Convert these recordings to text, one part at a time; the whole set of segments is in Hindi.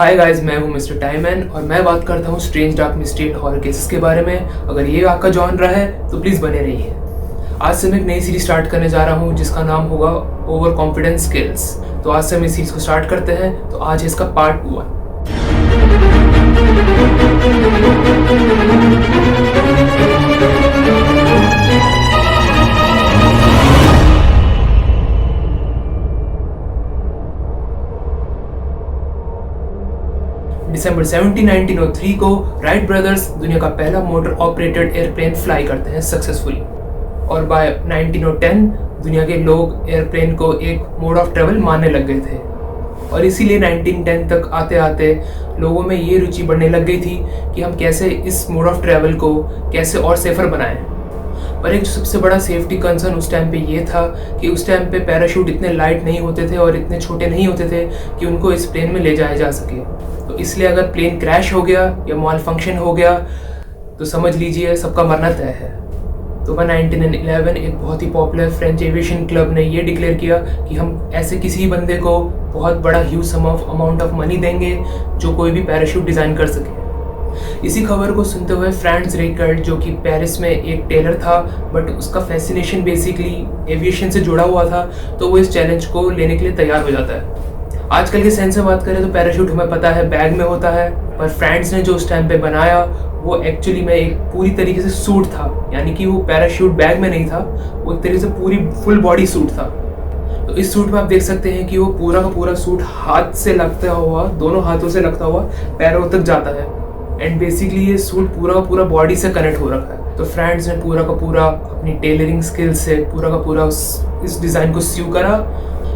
हाय गाइस, मैं हूं मिस्टर टाइमैन और मैं बात करता हूं strange dark mystery horror cases के बारे में। अगर ये आपका जॉनर है तो प्लीज़ बने रहिए। आज से मैं एक नई सीरीज स्टार्ट करने जा रहा हूं जिसका नाम होगा ओवर कॉन्फिडेंस स्किल्स। तो आज से हम इस सीरीज को स्टार्ट करते हैं। तो आज है इसका पार्ट 1। दिसंबर 17, 1903 को राइट ब्रदर्स दुनिया का पहला मोटर ऑपरेटेड एयरप्लेन फ्लाई करते हैं सक्सेसफुली। और बाय 1910 दुनिया के लोग एयरप्लेन को एक मोड ऑफ ट्रेवल मानने लग गए थे। और इसीलिए 1910 तक आते आते लोगों में ये रुचि बढ़ने लग गई थी कि हम कैसे इस मोड ऑफ ट्रेवल को कैसे और सेफर बनाएं। पर एक सबसे बड़ा सेफ्टी कंसर्न उस टाइम पे ये था कि उस टाइम पे पैराशूट इतने लाइट नहीं होते थे और इतने छोटे नहीं होते थे कि उनको इस प्लेन में ले जाया जा सके। तो इसलिए अगर प्लेन क्रैश हो गया या मॉल फंक्शन हो गया तो समझ लीजिए सबका मरना तय है। तो 1911 एक बहुत ही पॉपुलर फ्रेंच एविएशन क्लब ने ये डिक्लेयर किया कि हम ऐसे किसी बंदे को बहुत बड़ा ह्यूज अमाउंट ऑफ मनी देंगे जो कोई भी पैराशूट डिज़ाइन कर सके। इसी खबर को सुनते हुए फ्रांस रेकर्ड, जो कि पेरिस में एक टेलर था बट उसका फैसिनेशन बेसिकली एविएशन से जुड़ा हुआ था, तो वो इस चैलेंज को लेने के लिए तैयार हो जाता है। आजकल के सेंस से बात करें तो पैराशूट हमें पता है बैग में होता है, पर फ्रांस ने जो उस टाइम पे बनाया वो एक्चुअली में एक पूरी तरीके से सूट था। यानी कि वो पैराशूट बैग में नहीं था, वो एक तरीके से पूरी फुल बॉडी सूट था। तो इस सूट में आप देख सकते हैं कि वो पूरा का पूरा सूट हाथ से लगता हुआ, दोनों हाथों से लगता हुआ पैरों तक जाता है। एंड बेसिकली ये सूट पूरा का पूरा बॉडी से कनेक्ट हो रखा है। तो फ्रांस ने पूरा का पूरा अपनी टेलरिंग स्किल से पूरा का पूरा इस डिज़ाइन को स्यू करा।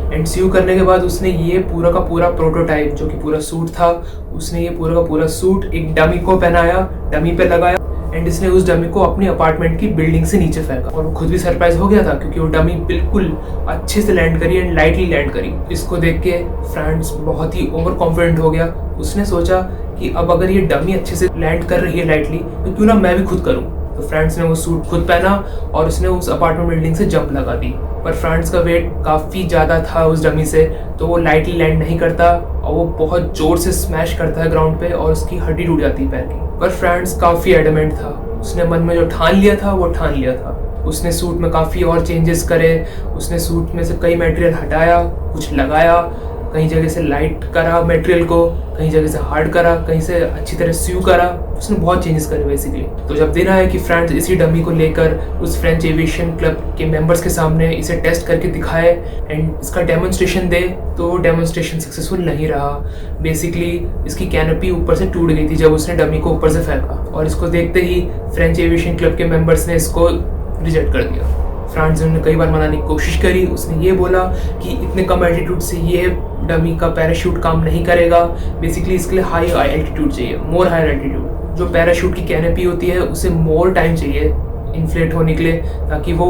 एंड स्यू करने के बाद उसने ये पूरा का पूरा प्रोटोटाइप, जो कि पूरा सूट था, उसने ये पूरा का पूरा सूट एक डमी को पहनाया, डमी पे लगाया। एंड इसने उस डमी को अपनी अपार्टमेंट की बिल्डिंग से नीचे फेंका। और वो खुद भी सरप्राइज हो गया था क्योंकि वो डमी बिल्कुल अच्छे से लैंड करी एंड लाइटली लैंड करी। इसको देख के फ्रांस बहुत ही ओवर कॉन्फिडेंट हो गया। उसने सोचा कि अब अगर ये डमी अच्छे से लैंड कर रही है लाइटली, तो क्यों ना मैं भी खुद करूं। तो फ्रांस ने वो सूट खुद पहना और उसने उस अपार्टमेंट बिल्डिंग से जंप लगा दी। पर फ्रांस का वेट काफ़ी ज़्यादा था उस डमी से, तो वो लाइटली लैंड नहीं करता और वो बहुत ज़ोर से स्मैश करता है ग्राउंड पे और उसकी हड्डी टूट जाती है पैर की। पर फ्रांस काफ़ी एडमेंट था। उसने मन में जो ठान लिया था वो ठान लिया था। उसने सूट में काफ़ी और चेंजेस करे। उसने सूट में से कई मटेरियल हटाया, कुछ लगाया, कहीं जगह से लाइट करा मटेरियल को, कहीं जगह से हार्ड करा, कहीं से अच्छी तरह स्यू करा। उसने बहुत चेंजेस करे बेसिकली। तो जब दिन आया कि फ्रांस इसी डमी को लेकर उस फ्रेंच एविएशन क्लब के मेंबर्स के सामने इसे टेस्ट करके दिखाए एंड इसका डेमोन्स्ट्रेशन दे, तो वो डेमोन्स्ट्रेशन सक्सेसफुल नहीं रहा। बेसिकली इसकी कैनोपी ऊपर से टूट गई थी जब उसने डमी को ऊपर से फेंका। और इसको देखते ही फ्रेंच एविएशन क्लब के मेंबर्स ने इसको रिजेक्ट कर दिया। फ्रांस ने कई बार मनाने की कोशिश करी। उसने ये बोला कि इतने कम एल्टीट्यूड से ये डमी का पैराशूट काम नहीं करेगा। बेसिकली इसके लिए हाई एल्टीट्यूड चाहिए, मोर हायर एल्टीट्यूड। जो पैराशूट की कैनोपी होती है उसे मोर टाइम चाहिए इन्फ्लेट होने के लिए, ताकि वो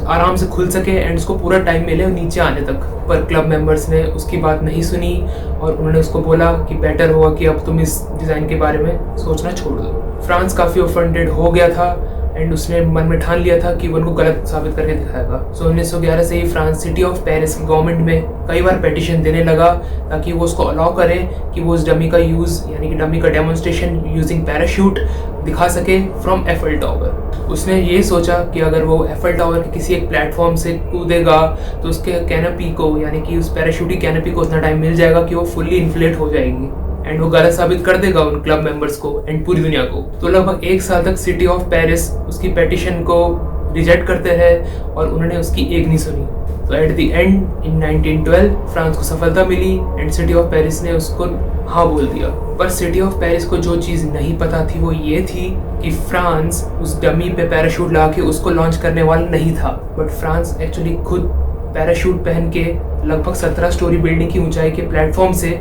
आराम से खुल सके एंड उसको पूरा टाइम मिले नीचे आने तक। पर क्लब मेंबर्स ने उसकी बात नहीं सुनी और उन्होंने उसको बोला कि बेटर होगा कि अब तुम इस डिज़ाइन के बारे में सोचना छोड़ दो। फ्रांस काफ़ी ऑफेंडेड हो गया था एंड उसने मन में ठान लिया था कि वो उनको गलत साबित करके दिखाएगा। 1911 से ही फ्रांस सिटी ऑफ पेरिस की गवर्नमेंट में कई बार पेटिशन देने लगा ताकि वो उसको अलाउ करे कि वो उस डमी का यूज़, यानी कि डमी का डेमोन्स्ट्रेशन यूजिंग पैराशूट दिखा सके फ्रॉम एफिल टावर। उसने ये सोचा कि अगर वो एफिल टावर के किसी एक प्लेटफॉर्म से कूदेगा तो उसके कैनोपी को, यानी कि उस पैराशूट की कैनोपी को उतना टाइम मिल जाएगा कि वो फुल्ली इन्फ्लेट हो जाएगी एंड वो गलत साबित कर देगा उन क्लब मेंबर्स को एंड पूरी दुनिया को। तो लगभग 1 साल तक सिटी ऑफ पेरिस उसकी पेटिशन को रिजेक्ट करते हैं और उन्होंने उसकी एक नहीं सुनी। तो at the and in 1912 France को सफलता मिली एंड सिटी ऑफ पेरिस ने उसको हाँ बोल दिया। पर सिटी ऑफ पेरिस को जो चीज़ नहीं पता थी वो ये थी कि फ्रांस उस डमी पे पैराशूट लगा के उसको लॉन्च करने वाला नहीं था। बट फ्रांस एक्चुअली खुद पैराशूट पहन के लगभग 17 स्टोरी बिल्डिंग की ऊंचाई के प्लेटफॉर्म से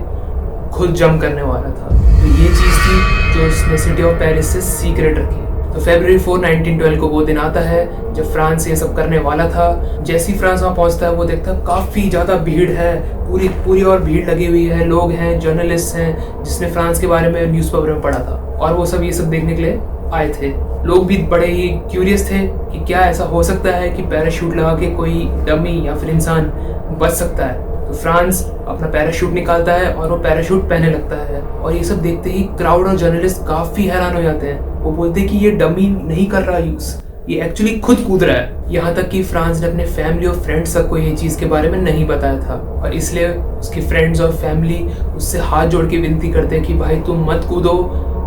खुद जंप करने वाला था। तो ये चीज़ थी जो उसने सिटी ऑफ पेरिस से सीक्रेट रखी। तो फरवरी 4, 1912 को वो दिन आता है जब फ्रांस ये सब करने वाला था। जैसे ही फ्रांस वहाँ पहुँचता है वो देखता है काफ़ी ज़्यादा भीड़ है, पूरी और भीड़ लगी हुई है, लोग हैं, जर्नलिस्ट हैं जिसने फ्रांस के बारे में न्यूज़पेपर में पढ़ा था और वो सब ये सब देखने के लिए आए थे। लोग भी बड़े ही क्यूरियस थे कि क्या ऐसा हो सकता है कि पैराशूट लगा के कोई डमी या फिर इंसान बच सकता है। तो फ्रांस अपना पैराशूट निकालता है और वो पैराशूट पहनने लगता है, और ये सब देखते ही क्राउड और जर्नलिस्ट काफ़ी हैरान हो जाते हैं। वो बोलते हैं कि ये डमी नहीं कर रहा यूज़, ये एक्चुअली खुद कूद रहा है। यहाँ तक कि फ्रांस ने अपने फैमिली और फ्रेंड्स तक को ये चीज़ के बारे में नहीं बताया था, और इसलिए उसके फ्रेंड्स और फैमिली उससे हाथ जोड़ के विनती करते हैं कि भाई तुम मत कूदो,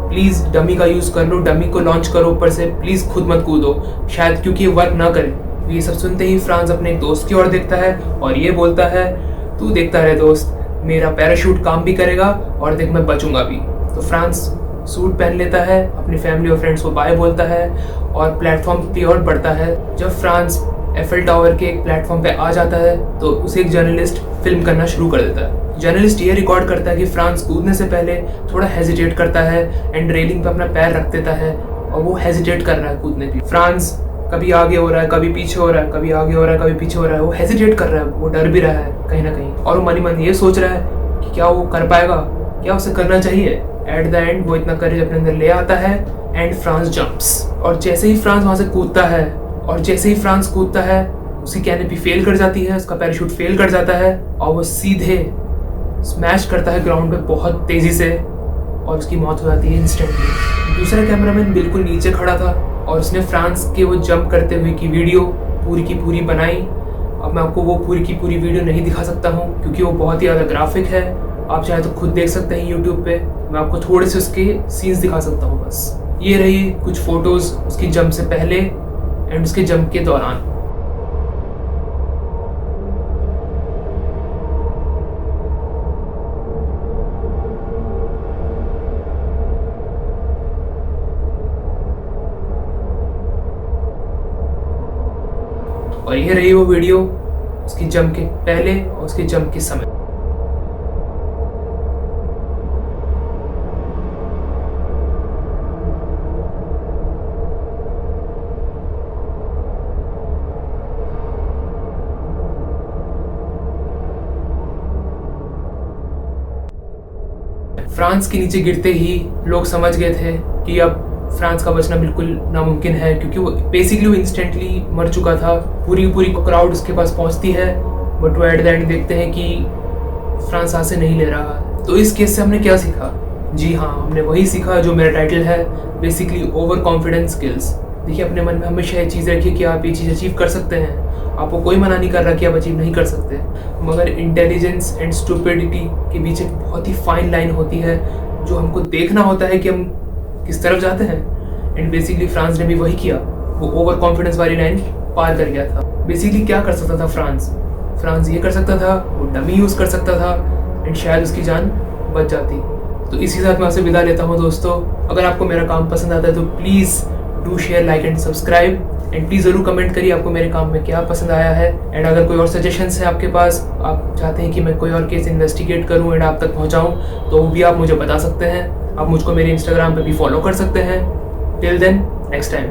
प्लीज़ डमी का यूज़ कर लो, डमी को लॉन्च करो ऊपर से, प्लीज़ खुद मत कूदो, शायद क्योंकि ये वर्क ना करे। ये सब सुनते ही फ्रांस अपने एक दोस्त की ओर देखता है और ये बोलता है, तू देखता रहे दोस्त, मेरा पैराशूट काम भी करेगा और देख मैं बचूंगा भी। तो फ्रांस सूट पहन लेता है, अपनी फैमिली और फ्रेंड्स को बाय बोलता है और प्लेटफॉर्म की ओर बढ़ता है। जब फ्रांस एफिल टावर के एक प्लेटफॉर्म पे आ जाता है तो उसे एक जर्नलिस्ट फिल्म करना शुरू कर देता है। जर्नलिस्ट ये रिकॉर्ड करता है कि फ्रांस कूदने से पहले थोड़ा हेजिटेट करता है एंड रेलिंग पे अपना पैर रख देता है, और वो हेजिटेट कर रहा है कूदने की। फ्रांस कभी आगे हो रहा है, कभी पीछे हो रहा है, कभी आगे हो रहा है, कभी पीछे हो रहा है, वो हेजिटेट कर रहा है, वो डर भी रहा है कहीं ना कहीं, और वो मन ही मन ये सोच रहा है कि क्या वो कर पाएगा, क्या उसे करना चाहिए। एट द एंड वो इतना करेज अपने अंदर ले आता है एंड फ्रांस जंप्स, और जैसे ही फ्रांस वहाँ से कूदता है उसकी कैनोपी फेल कर जाती है, उसका पैराशूट फेल कर जाता है और वो सीधे स्मैश करता है ग्राउंड पे बहुत तेज़ी से, और उसकी मौत हो जाती है इंस्टेंटली। दूसरा कैमरामैन बिल्कुल नीचे खड़ा था और उसने फ्रांस के वो जंप करते हुए की वीडियो पूरी की पूरी बनाई। अब मैं आपको वो पूरी की पूरी वीडियो नहीं दिखा सकता हूँ क्योंकि वो बहुत ही ज़्यादा ग्राफिक है, आप चाहे तो खुद देख सकते हैं यूट्यूब पे। मैं आपको थोड़े से उसके सीन्स दिखा सकता हूँ बस। ये रही कुछ फोटोज़ उसकी जंप से पहले एंड उसके जंप के दौरान। और ये रही वो वीडियो उसकी जंप के पहले और उसके जंप के समय। फ्रांस के नीचे गिरते ही लोग समझ गए थे कि अब फ्रांस का बचना बिल्कुल नामुमकिन है, क्योंकि वो बेसिकली वो इंस्टेंटली मर चुका था। पूरी क्राउड उसके पास पहुंचती है, बट वो एट द एंड देखते हैं कि फ्रांस सांसें नहीं ले रहा। तो इस केस से हमने क्या सीखा? जी हाँ, हमने वही सीखा जो मेरा टाइटल है, बेसिकली ओवर कॉन्फिडेंस स्किल्स। देखिए, अपने मन में हमेशा ये चीज़ रखिए कि आप ये चीज़ अचीव कर सकते हैं, आपको कोई मना नहीं कर रहा कि आप अचीव नहीं कर सकते, मगर इंटेलिजेंस एंड स्टुपिडिटी के बीच एक बहुत ही फाइन लाइन होती है जो हमको देखना होता है कि हम किस तरफ जाते हैं। एंड बेसिकली फ्रांस ने भी वही किया, वो ओवर कॉन्फिडेंस वाली लाइन पार कर गया था। बेसिकली क्या कर सकता था फ्रांस ये कर सकता था, वो डमी यूज़ कर सकता था एंड शायद उसकी जान बच जाती। तो इसी साथ मैं आपसे विदा लेता हूँ दोस्तों। अगर आपको मेरा काम पसंद आता है तो please do share, like and subscribe, and please ज़रूर कमेंट करिए आपको मेरे काम में क्या पसंद आया है। एंड अगर कोई और सजेशंस है आपके पास, आप चाहते हैं कि मैं कोई और केस इन्वेस्टिगेट करूं एंड आप तक पहुंचाऊं, तो वो भी आप मुझे बता सकते हैं। आप मुझको मेरे इंस्टाग्राम पे भी फॉलो कर सकते हैं। Till then, next time.